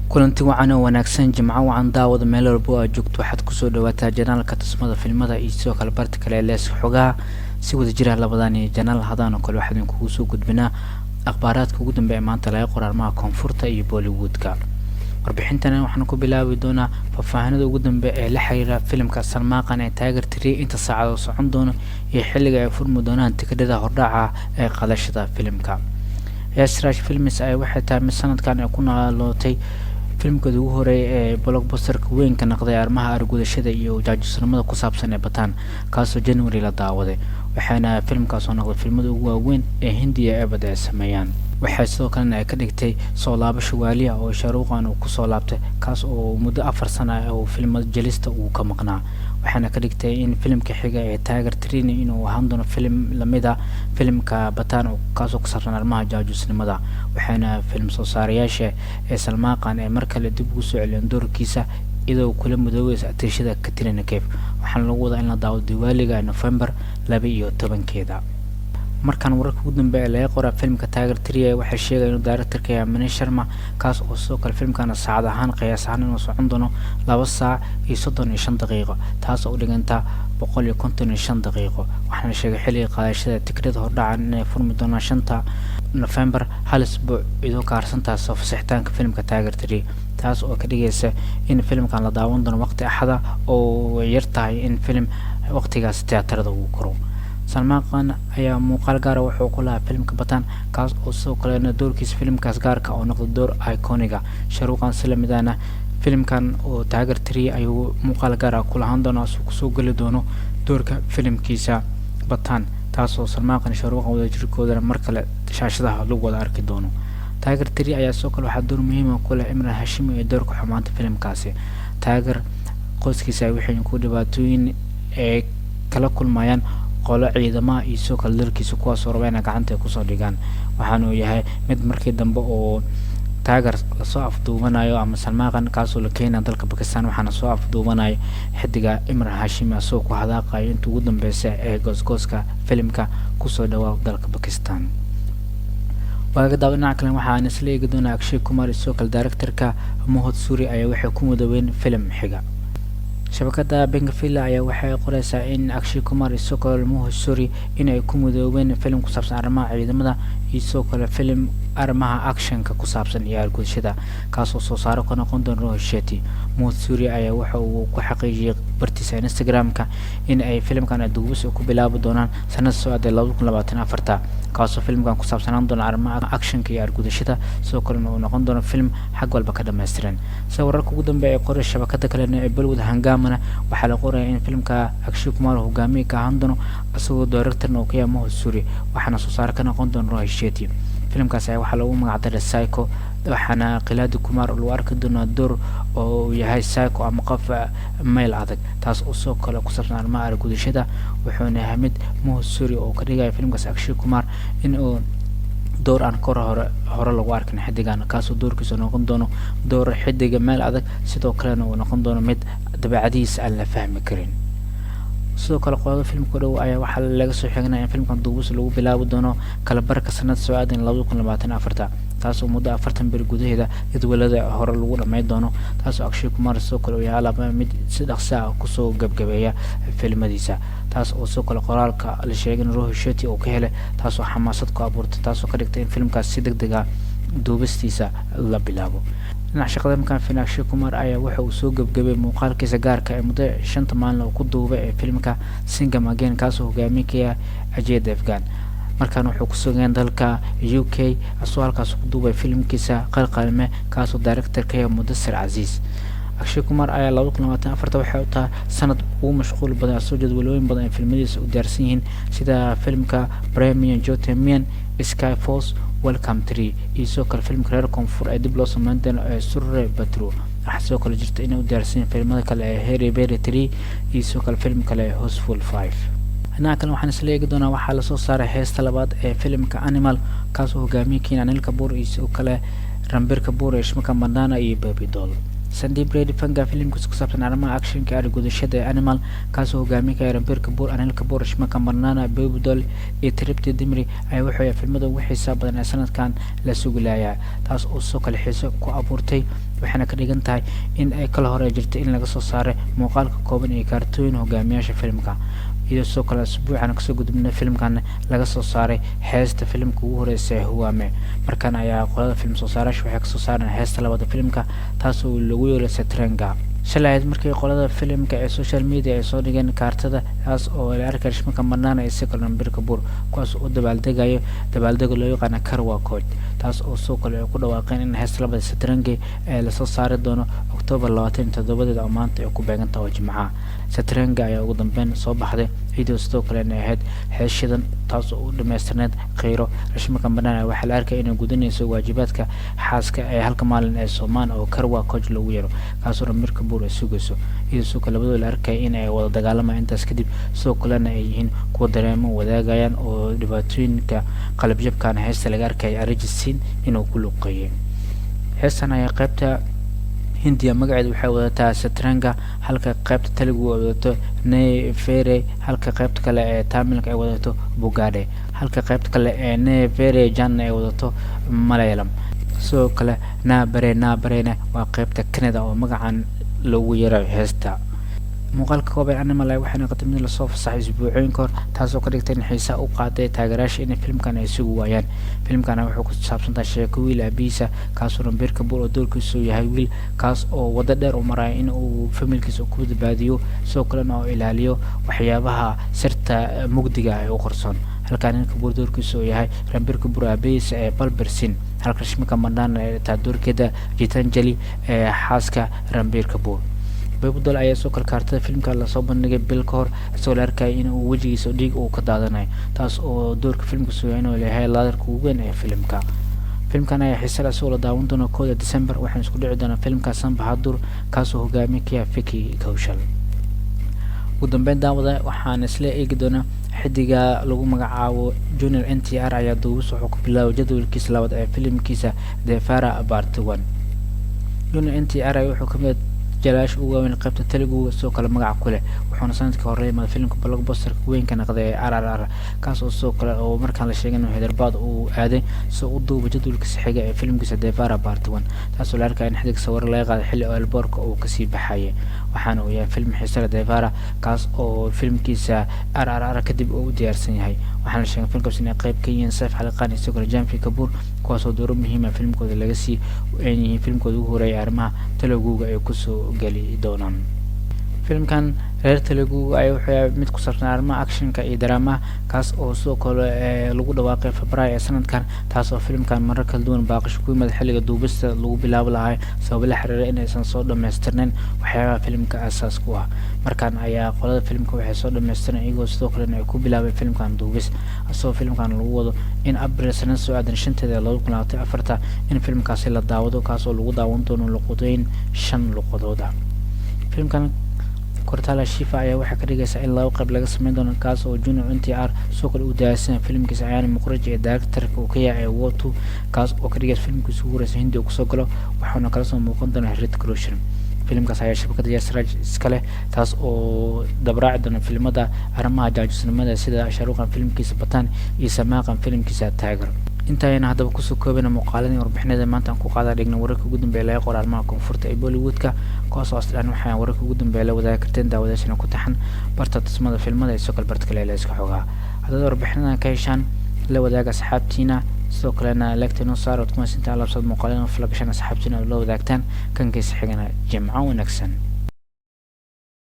kulanti wacan oo wanaagsan jimco wacan daawada meel walba oo aad joogto waxaad kusoo dhawaataa janaalka tusmada filmada iyo sidoo kale barta kale lees xogaa si wada jira labadan iyo janaal hadaan oo kale waxaan kugu soo gudbinaa akhbaaraadka ugu dambeeya maanta laga qoraalmaha koonfurta iyo Bollywoodka warbixintana waxaan ku bilaabi doonaa faahfaahinada ugu dambeeya ee la xiriira filimka Salmaan ee Tiger 3 inta saacado socon doono iyo xilliga ay furmi doonaan tikidhada hordhaca ee qadashada filimka Yasraaj Films ay waxay tahay sanadkan ay ku noqotay filimka ugu horeeyay ee blockbuster-ka weyn ka noqday arrimaha argudashada iyo jaajusnimada ku saabsan ee bataan kaasoo January la daawaday waxaana filimkaas oo noqday filimada ugu waaweyn ee Hindiya ee bada sameeyaan waxay sidoo kale ay ka dhigtay soo laabasho waaliya oo Shaaruqan uu ku soo laabtay kaas oo muddo 4 sano ah oo filimada jelista uu ka maqnaa waxaana ka dhigtay in filimka xiga ee Tiger 3 inuu ahaan doono filim lamida filimka bataan oo kaas oo ku saabsan arrimaha jaajusnimada waxaana film soo saarayaasha ee Salmaan ee markale dib ugu soo celin doorkiisa idoo kula mudoweysa tirshada Katrina Kaif waxaan lagu wadaa in la daawado Diwaaliga November 12 markaan wararka ugu dambeeya laga qoraa filimka Tiger 3 waxay sheegayaan in director-ka Manish Sharma kaas oo soo kale filimkana saacad ahaan qiyaas ahaan inuu socon doono 2 saac iyo 35 daqiiqo taas oo dhiganta 155 daqiiqo waxaana sheegay xilliga qaadashada tikidhada hordhaca inay furmi doonaan 5 November hal isbuuc idoo ka harsantaas soo fasaxitaanka filimka Tiger 3 taas oo ka dhigaysa in filimkan la daawan doono waqti axada oo yar tahay in filim waqtigaas tiyaatarada uu koro Salmaan ayaa muuqaal gaar ah wuxuu ku lahaa filimka bataan kaas oo soo kaleena doorkiisa filimkaas gaarka oo noqday door iconic Shaaruqan Salamidana filimkan oo Tiger 3 ayuu muuqaal gaar ah ku lahaan doona soo kusoo gali doono doorka filimkiisa bataan taas oo Salmaan Shaaruqan wada jirkooda markale shaashadaha lagu wada arki doono Tiger 3 ayaa soo kale waxa door muhiim ah ku leh Imran Hashimi ee doorka xumaanta filimkaasi Tiger qoyskiisa waxay ku dhibaatooyin ee kala kulmayaan qolo ciidamada iyo soo kala dalkiisa kuwaas oo rabeen gacanta ku soo dhigaan waxaanu yahay mid markii dambe oo Tiger la soo afduubanayo ama Salmaan kaas oo la keenay dalka Pakistan waxaana soo afduubanayo xidiga Imran Hashimi asoo ku hadaaqay inta ugu dambeysay ee goosgooska filimka ku soo dhawaad dalka Pakistan waaga daawanaha kale waxaan isla eegi doonaa Akshay Kumar soo kale director-ka Mohit Suri ayaa waxay ku mudaweyn filim xiga shabakada Bengafila ayaa waxay qoraysaa in Akshay Kumar soo kale Mohit Suri inay ku mudaweyn filim ku saabsan arrimaha ciidamada iyo soo kale filim arrimaha action-ka ku saabsan iyo argudashada kaas oo soo saaro ka noqon doona Rohit Shetty Mohit Suri ayaa waxa uu ku xaqiijiyay bartiisa Instagram-ka in ay filimkan duubis ku bilaabi doonaan sanad soo aaday 2024 kaasoo filimkan ku saabsanaan doona arrimaha action-ka iyo argudashada soo kale uu noqon doono film xag walba ka dhameystiran wararka ugu dambeeya ee qoray shabakada kale ee Bollywood hangaamana waxaa la qorayaa in filimka Akshay Kumar hogaamiye ka ahaan doono asagoo director-na ka yahay Mohit Suri waxaana soo saar ka noqon doona Rohit Shetty filimkaas ayaa waxaa lagu magacdaray Psycho waxaana Qilaadi Kumar loo arki doonaa door oo yahay Psycho ama qof meel adag taas oo soo kale ku saabsan arrimaha argudashada wuxuuna yahay mid Mohit Suri oo ka dhigay filimkaas Akshay Kumar in uu door aan hore lagu arkin xidigan kaas oo doorkiisa noqon doono door xidiga meel adag sidoo kale uu noqon doono mid dabeecadiisa aan la fahmi karin sidoo kale qodobada filimka dhow ayaa waxa laga soo xignayaa in filimkan duubis lagu bilaabi doono kala barka sanad soo aadan 2024 taas oo muddo 40 bil gudaheeda jadwalada hore lagu dhameey doono taas oo Akshay Kumar soo kale yahay laba mid si dhaqso ah ku soo gabgabeeya filmadiisa taas oo soo kale qoraalka la sheegay in Rohit Shetty oo ka helay taas oo xamaasad ku abuurtay taas oo ka dhigtay in filimkaas si degdeg ah duubistiisa la bilaabo dhinaca shaqada markaan filim Akshay Kumar ayaa waxa uu soo gabgabay muuqaalkiisa gaarka ee muddo 5 maalin oo ku duubay ee filimka Singam Again kaas oo hogaamiye Ajay Devgan markaan wuxuu ku sugeen dalka UK asoo halkaas ku duubay filimkiisa qalqalme kaas oo director-ka Mudassir Aziz Akshay Kumar ayaa 2024 waxay u tahay sanad ugu mashquul badan soo jadwalooyin badan ee filmadiisa u diyaarsan yihiin sida filimka Premium Jyotirmiyan Sky Force Welcome 3 iyo soo kale filimka reer koonfur ee dib loo sameyn doono ee Surre Batru waxa soo kale jirta inay u diyaarsan yihiin filimada kale ee Harry Berry 3 iyo soo kale film kale ee Houseful 5 هناك waxaan isla eegi doonaa waxa la soo saaray heesta labaad ee filimka Animal kaas oo hogaamiye Anil Kapoor iyo kale Ranbir Kapoor ee Shmika Mandana iyo Baby Doll Sandeep Reddy fanga filimka ku saabsan arrimaha action-ka argudashada Animal kaas oo hogaamiye Ranbir Kapoor Anil Kapoor Shmika Mandana Baby Doll iyo Tripti Dimri ay waxay filmada ugu xiisaha badan ee sanadkan la sugayaa taas oo soo kale xiiso ku abuurtay waxaana ka dhigan tahay in ay kala hore jirtay in laga soo saaray muuqaalka kooban ee kaartooyin hogaamiyaasha filimka iyo sidoo kale asbuucan kasoo gudubnay filimkan laga soo saaray heesta filimka ugu horeysay Huwame markan ayaa qolada film soo saarayaasha waxay kasoo saareen heesta labada filimka taas oo lagu yeeray Satranga shalay markii qolada filimka ee social media ay soo dhigeen kaartada taas oo la arkay shirka Manana ee Sekol Rambir Kapoor kuwaas oo dabaaldega loo yaqaan Karwa Coach taas oo soo kale ku dhawaaqeen in heesta labada Satranga ee la soo saari doono October 27 oo maanta ay ku beegan tahay Jimcaha Satranga ayaa ugu dambeyn soo baxday video sidoo kale ay ahayd heeshidan taas oo u dhameystirneed qeyro rashmaka Manana waxa la arkay inay gudanayso waajibaadka xaaska ee halka maalin ee Soomaan oo Karwa Coach lagu yeero kaas oo Rambir Kapoor sugayso iyo soo kale labadooda la arkay in ay wada dagaalamaan intaas kadib soo kalena ay yihiin kuwa dareemo wadaagayaan oo dhibaatooyinka qalab jabkan heesta laga arkay Arjit inuu ku luqeeyay heestan ayaa qaybta Hindiya magaceedu waxay wadataa Satranga halka qaybta Telugu ay wadato Ne Fere halka qaybta kale ee Tamilka ay wadato Bugade halka qaybta kale ee Ne Fere Jan ay wadato Malayalam soo kale na barena waa qaybta Canada oo magacan loogu yeeray heesta muuqaalka kooban animal ay waxayna qadamada la soo fasaxay isbuucooyin ka hor taasoo ka dhigtay in xiisaha u qaaday taageerayaasha in filimkan ay sugu waayaan filimkan wuxuu ku saabsan tahay sheeko wiil aabiisa kaas oo Rambir Kapoor oo doorkiisu yahay wiil kaas oo wada dheer u maray in uu familkiisa ku badbaadiyo soo kalena oo ilaaliyo waxyaabaha sirta mugdiga ay u qarsoon halkaan Kapoor doorkiisu yahay Rambir Kapoor aabiisa ee Balbir Singh halka Rashmika Manana ee doorkeeda Gitanjali ee xaaska Rambir Kapoor Babudal ayaa soo kala kaartada filimka la soo bandhigay bil ka hor soo la arkay in uu wajigiisa dhiig uu ka daadanayo taas oo doorka filimka soo inuu leeyahay laadarka ugu weyn ee filimkan ayaa xiiso soo la daawan doona 1 December waxaan isku dhici doonaa filimka Sanbahadur kaas oo hogaamiye ka Vicky Kaushal ugu dambeyn daawada waxaan isla eegi doonaa xidiga lagu magacaabo Junior NTR ayaa duubis wuxuu ku bilaabay jadwalkiisa labaad ee filimkiisa Devara Part 1 Junior NTR wuxuu ka mid جلاش وين قبت تلقوا سوق المقع كله وحنا سنة كهرية ما فيلم كبلوك بوستر وين كان قضية RRR كاس السوق ومركان للشيء إنه هيدر بعض وعادي سوقوا بجدول كسحجة فيلم كيس ديفارا بارت 1 تاسو لارك إن حدك صور لا يقعد حل البرك أو كسيب بحية وحنا ويا فيلم حسر ديفارا كاس أو فيلم كيس RRR كدب أو ديار سنة هاي وحنا شيء فيلم كسنة قريب كي ينصف حلقان السوق الجام في كبور كاس دور مهمة فيلم كود لجسي يعني فيلم كود هو رأي أرمها تلقوا يكسو قالي دونان فيلم كان غير تلقوا أي وحياة متكسرنا أرما أكشن كإدراما كاس أو سوق لقوا دواقع فبراير سنة كان تاسو فيلم كان مرة كلدون باقش كوي مد حلقة دوبست لقوا بلا بلا هاي سو بلا حرر إن إنسان صور دمسترنين وحياة فيلم كأساس كوا مركان أيا قلاد فيلم كوا حياة صور دمسترن إيجو سوق لنا يكون بلا بفيلم كان دوبست أصو فيلم كان لقوا إن أبرز سنة سو عدن شنت ذا لقوا كنا أفرتا إن فيلم كاسي لداودو كاسو لقوا داونتون لقودين شن لقودو دا فيلم كان كورتالا شيفا ayaa waxa ka dhigaysa in laba qayb laga sameeyo doono kaas oo Junior NTR soo kala u daaysan filimkiisa ayaan muqraj ee director-ka uu ka yahay Wotu kaas oo ka dhigay filimkiisa ugu horeysay Hindi ku soo galo waxaana kala soo muuqan doona Red Closure filimkaas ayaa shabakada Yasraj iskale taas oo dabraac doona filimada arrimaha jaajusnimada sida Sharuqan filimkiisa Batan iyo Samaaqan filimkiisa Tiger intaayna hadaba ku soo koobana muuqaaladii warbixinada maanta aan ku qaada dhigna wararka ugu dambeeyay qoraalmaha koonfurta ee Bollywoodka kaas oo aslan waxaan wararka ugu dambeeyay wadaag karteen daawadayaasha ku taxan barta tusmada filimada ee soo kala barta kale iska xogaa hadaba warbixinadan ka heshaan la wadaaga asxaabtiina soo kalena lagtano saarad kuma sinta alabsad muuqaalada flagshan asxaabtiina la wadaagtaan kan gees xigana Jimco wanaagsan